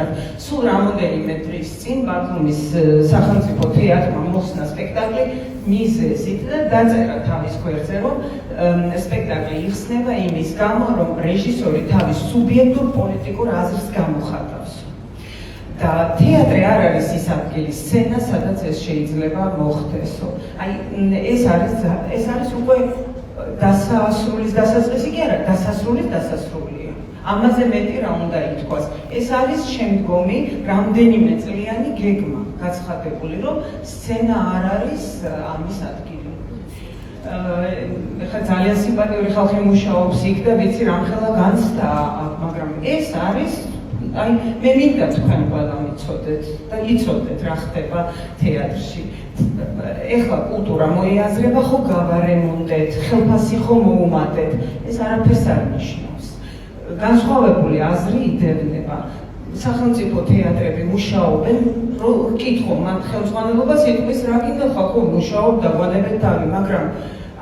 მაგალითად, სულ რამოდენიმე დღის წინ ბათუმის სახელმწიფო თეატრმა მოსნა სპექტაკლი მიზეზით და დაწერა თავის გვერდზე, რომ სპექტაკლი იხსნება იმის გამო, რომ რეჟისორი თავის სუბიექტურ პოლიტიკურ აზრს გამოხატავს. და თეატრი არ არის ის ადგილი, სცენა, სადაც ეს შეიძლება მოხდესო. აი, ეს არის უკვე დასასრულის დასაწყისი კი არა, დასასრულის დასასრულია. ამაზე მეტი რა უნდა ითქვას. ეს არის შემდგომი რამდენიმე წლიანი გეგმა გაცხადებული, რომ სცენა არ არის ამის ადგილი. ეხლა ძალიან სიმპათიური ხალხი მუშაობს იქ და ვიცი რამხელა განცდა, მაგრამ ეს არის აი მე მინდა თქვენ ყველა მიცოდეთ და იცოდეთ რა ხდება თეატრში. ეხლა კულტურა მოიაზრება ხო გავარემონტეთ, ხელფასი ხო მოუმატეთ, ეს არაფერს არ ნიშნავს. განსხვავებული აზრი იდევნება. სახელმწიფო თეატრები მუშაობენ, კითხო, მათ ხელმძღვანელობას იტყვის რა გინდა ხო მუშაობ დაგვანებეთ თავი, მაგრამ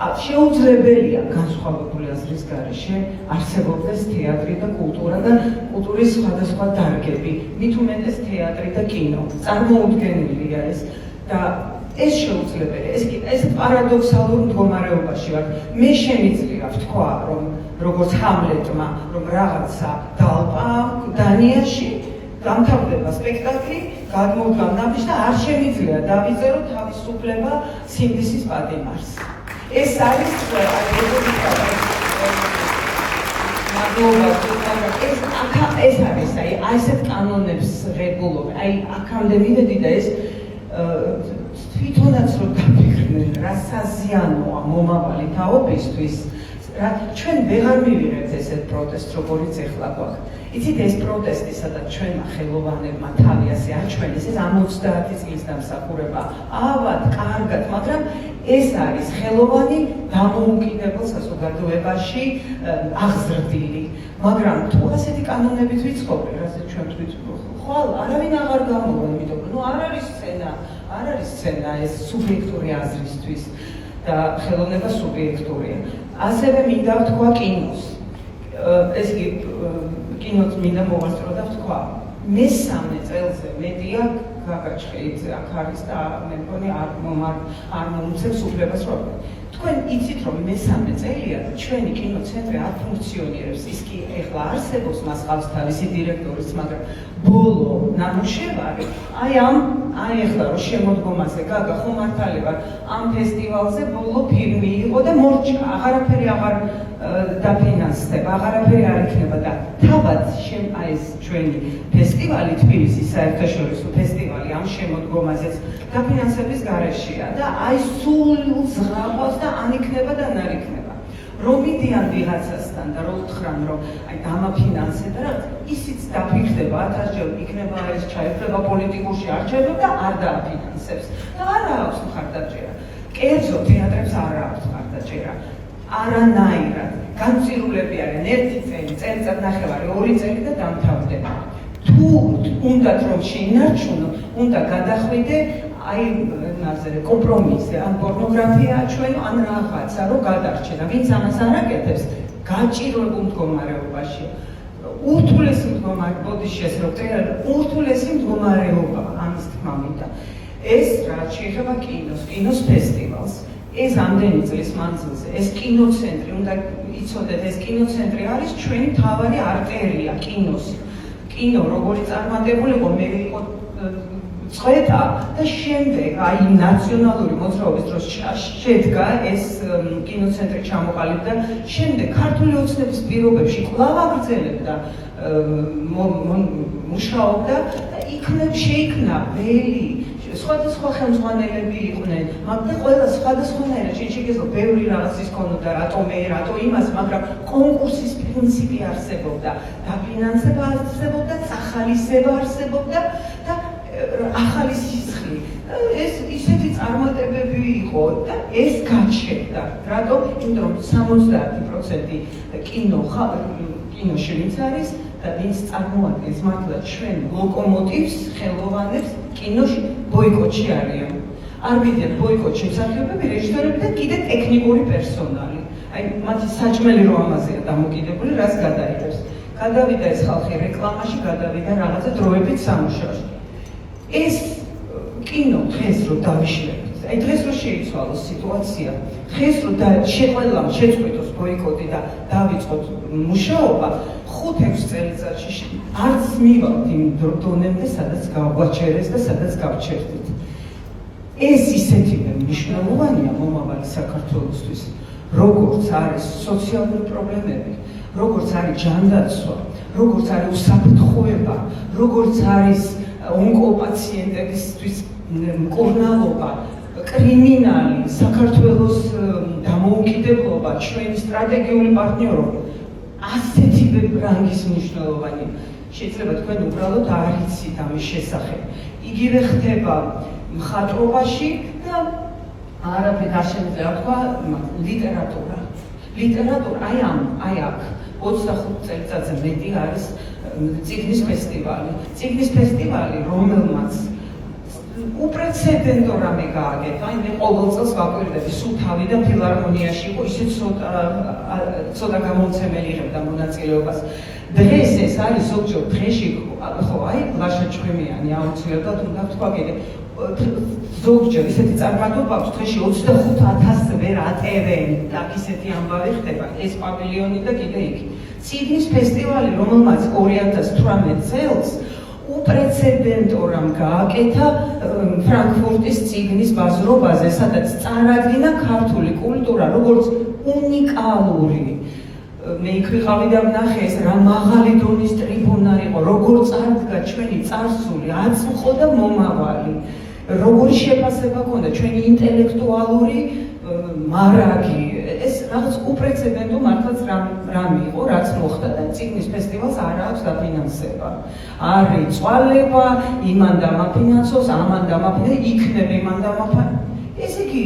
შეუძლებელია განსხვავებული აზრის გარეშე არსებობდეს თეატრი და კულტურა და კულტურის სხვადასხვა დარგები, მით უმეტეს თეატრი და კინო. წარმოუდგენელია ეს და ეს შეუძლებელია. ეს პარადოქსალურ მდგომარეობაში ვარ. მე შემიძლია ვთქვა, რომ როგორც ჰამლეტმა, რომ რაღაცა დალპა დანიაში დამთავრდება სპექტაკლი, გადმოვდგა ნაბიჯს და არ შემიძლია დავიწერო თავისუფლება სინდისის პატიმარს. ეს არის ეს არის აი ასეთ კანონებს ღებულობენ. აი აქამდე მივედი და ეს თვითონაც რო დაფიქრდნენ, რა საზიანოა მომავალი თაობისთვის, რა ჩვენ ვეღარ მივიღებთ ესეთ პროტესტს, როგორიც ეხლა გვაქვს. იცით ეს პროტესტი, სადაც ჩვენმა ხელოვანებმა თავი ასე აჩვენეს, ეს 70 წლის დამსახურება. ავად, კარგად, მაგრამ ეს არის ხელოვანი დამოუკიდებელ საზოგადოებაში აღზრდილი. მაგრამ თუ ასეთი კანონებით ვიცხოვრე, რასაც ჩვენ ხვალ არავინ აღარ გამოვა, იმიტომ რომ არ არის სცენა ეს სუბიექტური აზრისთვის და ხელოვნება სუბიექტურია. ასევე მინდა ვთქვა კინოს. ეს იგი კინოც მინდა მოვასწრო და ვთქვა. მესამე წელზე მედია გაგაჩხეით აქ არის და მე მგონი არ მომცემს უფლებას რომ თქვენ იცით რომ მესამე წელია ჩვენი კინოცენტრი არ ფუნქციონირებს. ის კი ეხლა არსებობს, მას ყავს თავისი დირექტორიც, მაგრამ ბოლო ნამუშევარი აი ეხლა რომ შემოდგომაზე გაგა ხო მართალი ვარ, ამ ფესტივალზე ბოლო ფილმი იყო და მორჩა, აღარაფერი აღარ დაფინანსდება, აღარაფერი არ იქნება და თავად აი ეს ჩვენი ფესტივალი თბილისის საერთაშორისო ფესტივალი ამ შემოდგომაზეც დაფინანსების გარეშეა და აი სულ ზღაპავს და ან იქნება და არ იქნება. რომ მიდიან ვიღაცასთან და რომ უთხრან რომ აი დამაფინანსე და რა ისიც დაფიქრდება 1000 ჯერ იქნება ეს ჩაერთვება პოლიტიკურში არჩევნებს და არ დააფინანსებს და არ აქვს მხარდაჭერა. კერძო თეატრებს არ აქვს მხარდაჭერა. არანაირად განცირულები არიან 1 წელი, წელიწადნახევარი, 2 წელი და დამთავრდება. თუ უნდათ რომ შეინარჩუნო, უნდა გადახვიდე აი კომპრომისი, ან პორნოგრაფია აჩვენო, ან რაღაცა რომ გადარჩენ. ვინც ამას არ აკეთებს, გაჭირვებულ მდგომარეობაში. ურთულესი მდგომარეობა, ბოდიში ეს რომ წერა, ურთულესი მდგომარეობა ამის თქმა მინდა. ეს რაც შეეხება კინოს ფესტივალს. ეს ამდენი წლის მანძილზე, ეს კინოცენტრი, უნდა იცოდეთ, ეს კინოცენტრი არის ჩვენი მთავარი არტერია კინოს. კინო როგორი წარმატებული იყო, მე იყო წვეთა და შემდეგ აი ნაციონალური მოძრაობის დროს შედგა ეს კინოცენტრი ჩამოყალიბდა, შემდეგ ქართული ოცნების პირობებში კვლავ აგრძელებდა მუშაობდა და შეიქმნა ველი სხვადასხვა ხელმძღვანელები იყვნენ, მაგრამ ყველა სხვადასხვანაირად შეიძლება ბევრი რაღაცის ქონოდა, რატო მე, რატო იმას, მაგრამ კონკურსის პრინციპი არსებობდა, დაფინანსება არსებობდა, სახალისება არსებობდა და ახალი სისხლი. ეს ისეთი წარმატებები იყო და ეს გაჩერდა. რატო? იმიტომ რომ 70% კინოში ვინც არის და ვინც წარმოადგენს მართლა ჩვენ ლოკომოტივს, ხელოვანებს კინოში ბოიკოტში არიან. არ მიდიან ბოიკოტში მსახიობები, რეჟისორები და კიდე ტექნიკური პერსონალი. აი მათი საჭმელი რო ამაზეა დამოკიდებული, რას გადაიღებს. გადავიდა ეს ხალხი რეკლამაში, გადავიდა რაღაცა დროებით სამუშაოში. ეს კინო დღეს რო დავიშლებით, აი დღეს რო შეიცვალოს სიტუაცია, დღეს რო ყველამ შეწყვიტოს ბოიკოტი და დავიწყოთ მუშაობა, 5-6 წელიწადში არც მივავთ იმ დონემდე, სადაც გავგვაჩერეს და სადაც გავჩერდით. ეს ისეთივე მნიშვნელოვანია მომავალი საქართველოსთვის, როგორც არის სოციალური პრობლემები, როგორც არის ჯანდაცვა, როგორც არის უსაფრთხოება, როგორც არის ონკოპაციენტებისთვის მკურნალობა, კრიმინალი, საქართველოს დამოუკიდებლობა, ჩვენი სტრატეგიული პარტნიორობა, ასეთივე რანგის მნიშვნელოვანი. შეიძლება თქვენ უბრალოდ არ იცით ამის შესახებ. იგივე ხდება მხატვრობაში და არაფერი არ შემიძლია თქვა ლიტერატურა. ლიტერატურა აი აქ 25 წელიწადზე მეტი არის წიგნის ფესტივალი. წიგნის ფესტივალი, რომელმაც უპრეცედენტო რამე გააკეთა, აი მე ყოველ წელს ვაკვირდები, სულ თავი და ფილარმონიაში იყო ისე ცოტა გამომცემელი იღებდა მონაწილეობას. დღეს ეს არის ზოგჯერ დღეში, ხო აი ლაშა ჭვიმიანი აუცილებლად უნდა თქვა კიდე ზოგჯერ ისეთი წარმატება აქვს დღეში 25,000 ვერ ატევენ და ისეთი ამბავი ხდება ეს პავილიონი და კიდე იქ. წიგნის ფესტივალი, რომელმაც 2018 წელს უპრეცედენტო რამ გააკეთა ფრანკფურტის წიგნის ბაზრობაზე, სადაც წარადგინა ქართული კულტურა როგორც უნიკალური. მე იქ ვიყავი და ვნახე ეს რა მაღალი დონის ტრიბუნა იყო, როგორ წარდგა ჩვენი წარსული, აწმყო და მომავალი. როგორი შეფასება ჰქონდა ჩვენი ინტელექტუალური მარაგი. ეს რაღაც უპრეცედენტო მართლაც რამე იყო, რაც მოხდა და წიგნის ფესტივალს არ აქვს დაფინანსება. არ იწვალება, იმან დამაფინანსოს, ამან დამაფინანსოს, იქნებ იმან დამაფინანსოს. ესე იგი,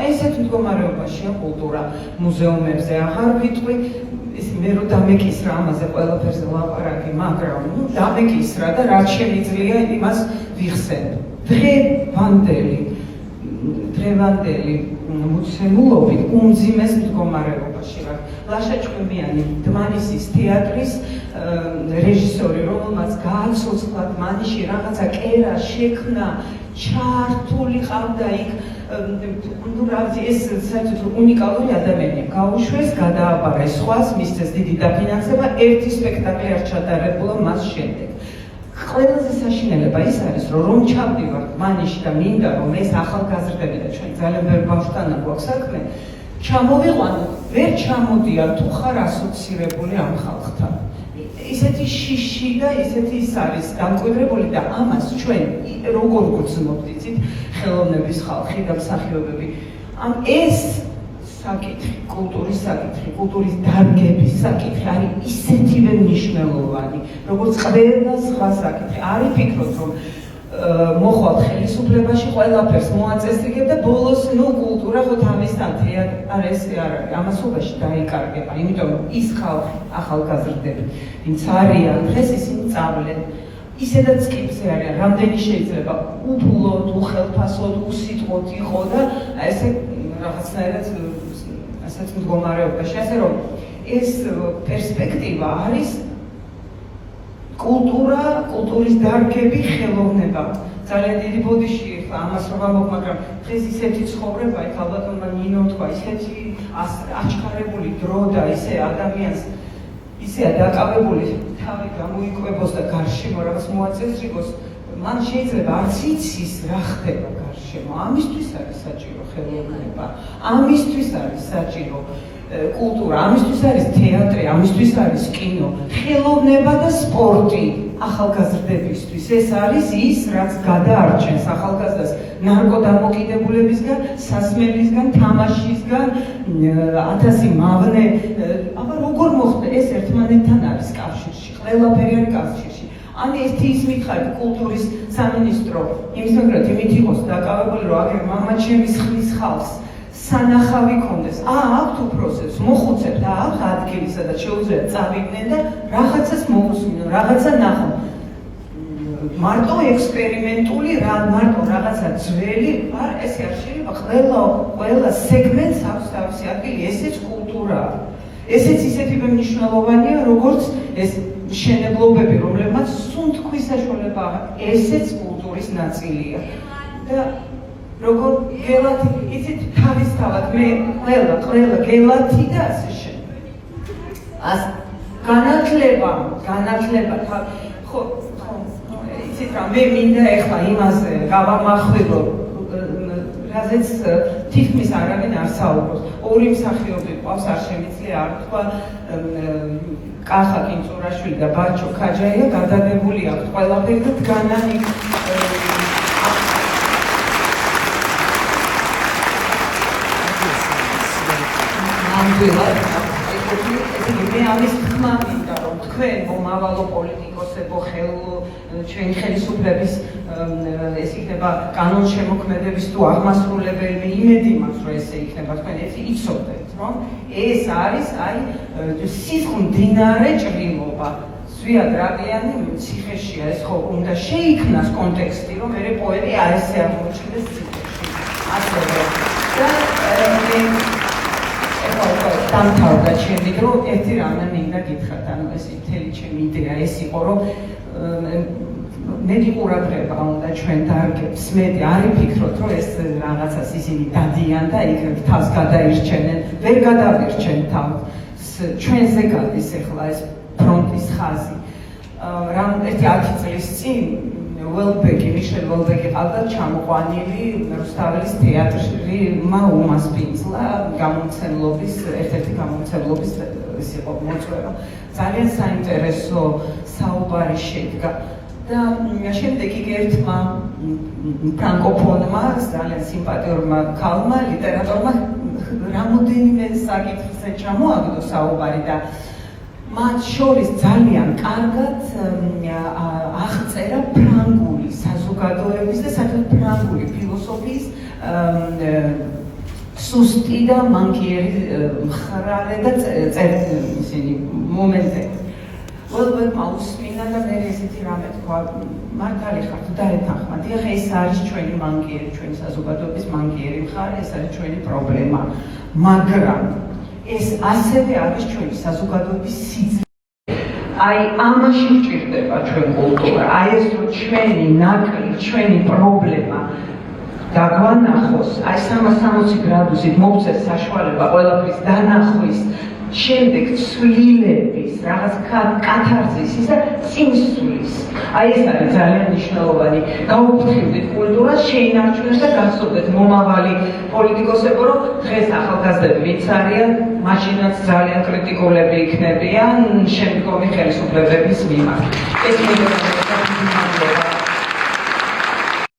ესეთ მდგომარეობაშია კულტურა. მუზეუმებზე აღარ ვიტყვი, მე რო დამეკისრა ამაზე ყველაფერზე ლაპარაკი, მაგრამ დამეკისრა და რაც შემიძლია იმას ვიხსენ. დღევანდელი მოცემულობით უმძიმეს მდგომარეობაში ვარ. ლაშა ჭკვიმიანი დმანისის თეატრის რეჟისორი, რომელმაც გააცოცხლა დმანიში რაღაცა კერა შექმნა, ჩართული ყავდა იქ, ეს საერთოდ უნიკალური ადამიანია. გაუშვეს, გადააბარა სხვას, მისცეს დიდი დაფინანსება, ერთი სპექტაკლი არ ჩატარებულა მას შემდეგ. ყველაზე საშინელება ის არის, რომ ჩავდივარ დმანიში და მინდა რომ ეს ახალგაზრდები და ჩვენ ძალიან ბევრი ბავშვთან გვაქვს საქმე, ჩამოვიყვანო, ვერ ჩამოდიან თუ ხარ ასოცირებული ამ ხალხთან. ისეთი შიში და ისეთი ის არის დამკვიდრებული და ამას ჩვენ როგორ გვცნობთ, იცით, ხელოვნების ხალხი და მსახიობები. ეს საკითხი, კულტურის საკითხი, კულტურის დარგების საკითხი არის ისეთივე მნიშვნელოვანი, როგორც ყველა სხვა საკითხი. არ იფიქროთ, რომ მოხვალ ხელისუფლებაში ყველაფერს მოაწესრიგებ და ბოლოს კულტურა ხო თავისთან არ ესე არ არის, ამასობაში დაიკარგება, იმიტომ რომ ის ხალხი, ახალგაზრდები, ვინც არიან დღეს ისინი სწავლენ. ისედაც კიბზე არიან, რამდენი შეიძლება უფულოდ, უხელფასოდ, უსიტყვოდ იყო და ესე რაღაცნაირად ასეთ მდგომარეობაში, ასე რომ ეს პერსპექტივა არის კულტურა, კულტურის დარგები, ხელოვნება. ძალიან დიდი ბოდიში ხა ამას რომ ამბობ, მაგრამ დღეს ისეთი ცხოვრება, იქ ალბათ ნინო თქვა, ისეთი აჩქარებული დრო და ისე ადამიანს ისეა დაკავებული თავი გამოიკვებოს და გარშემო რაღაც მოაწესრიგოს, მან შეიძლება არც იცის რა ხდება გარშემო. ამისთვის არის საჭირო ხელოვნება, ამისთვის არის საჭირო კულტურა, ამისთვის არის თეატრი, ამისთვის არის კინო, ხელოვნება და სპორტი ახალგაზრდებისთვის. ეს არის ის, რაც გადაარჩენს ახალგაზრდას ნარკოდამოკიდებულებისგან, სასმელისგან, თამაშისგან, 1000 მავნე. აბა როგორ მოხდა ეს ერთმანეთთან არის კავშირში, ყველაფერი არის კავშირში. ან ერთი ის მითხარით კულტურის სამინისტრო, იმის მეგრად იმით იყოს დაკავებული, რომ აგერ მამაჩემის ხლის ხალხს სანახავი კონდეს. აქვთ უფროსებს, მოხუცებთ, აქვთ ადგილი, სადაც შეუძლიათ წავიდნენ და რაღაცას მოусმინონ, რაღაცა ნახონ. მარტო ექსპერიმენტული, მარტო რაღაცა ძველი, ესე არ შეიძლება. ყველა სეგმენტს აქვს თავისი ადგილი, ესეც კულტურაა. ესეც ისეთივე მნიშვნელოვანია, როგორც ეს მშენებლობები, რომლებმაც სუნთქვის საშუალება ესეც კულტურის ნაწილია. და როგორ გელათი, იცით თავისთავად მე ყველა გელათი და ასე შემდეგ. განათლება ხო იცით რა მე მინდა ეხლა იმაზე გავამახვილო რაზეც თითქმის არავინ არ საუბრობს. ორი მსახიობი ყავს, არ შემიძლია არ თქვა კახა კინწურაშვილი და ბაჩო ქაჯაია გადადებული აქვს ყველაფერი და დგანანი მე ამის თქმა მინდა რომ თქვენ მომავალო პოლიტიკოსებო ჩვენი ხელისუფლების ეს იქნება კანონშემოქმედების თუ აღმასრულებელი იმედი მაქვს რომ ესე იქნება თქვენ έτσι იცოდეთ რომ ეს არის სისხლმდინარე ჭრილობა ზვიად რაკიანი ციხეშია ეს ხო უნდა შეიქმნას კონტექსტი რომ მე პოეტი არ ესე აღმოჩნდეს ციხეში ასევე და დამთავრდა ჩემი დრო ერთი რამე მინდა გითხრათ ანუ ეს მთელი ჩემი იდეა ეს იყო რომ მეტი ყურადღება უნდა ჩვენ დარგებს მეტი არ იფიქროთ რომ ეს რაღაცას ისინი დადიან და იქ თავს გადაირჩენენ ვერ გადავირჩენ თავს ჩვენზე გადის ახლა ეს ფრონტის ხაზი რამ ერთი 10 წლის წინ ველბეკი მიშელ ველბეკი ყავდა ჩამოყვანილი რუსთაველის თეატრი უმას პინძლა გამომცემლობის ერთ-ერთი გამომცემლობის ის იყო მოწვევა ძალიან საინტერესო საუბარი შედგა და შემდეგ იგი ერთმა ფრანკოფონმა ძალიან სიმპათიურმა ქალმა ლიტერატორმა რამოდენიმე საკითხზე ჩამოაგდო საუბარი და მათ შორის ძალიან კარგად აღწერა ფრანგული საზოგადოების და საერთოდ ფრანგული ფილოსოფიის სუსტი და მანკიერი მხარე და ისინი მომენტები. ველბეკმა უსმინა და მე ესეთი რამე თქვა, მართალი ხართ და ეთანხმა, დიახ ეს არის ჩვენი მანკიერი, ჩვენი საზოგადოების მანკიერი მხარე, ეს არის ჩვენი პრობლემა, მაგრამ ეს ასევე არის ჩვენი საზოგადოების სიძლიერე. აი ამაში ვჭირდება ჩვენ კულტურა. აი ეს რომ ჩვენი ნაკლი, ჩვენი პრობლემა დაგვანახოს, აი 360 გრადუსით მოვცეს საშუალება ყველაფრის დანახვის, შემდეგ ცვლილების, რაღაც კათარზისის და წინსვლის. აი ეს არის ძალიან მნიშვნელოვანი. გაუფრთხილდით კულტურას, შეინარჩუნეთ და გახსოვდეთ მომავალი პოლიტიკოსებო, რომ დღეს ახალგაზრდები ვინც არიან, მაშინაც ძალიან კრიტიკულები იქნებიან შემდგომი ხელისუფლებების მიმართ. ეს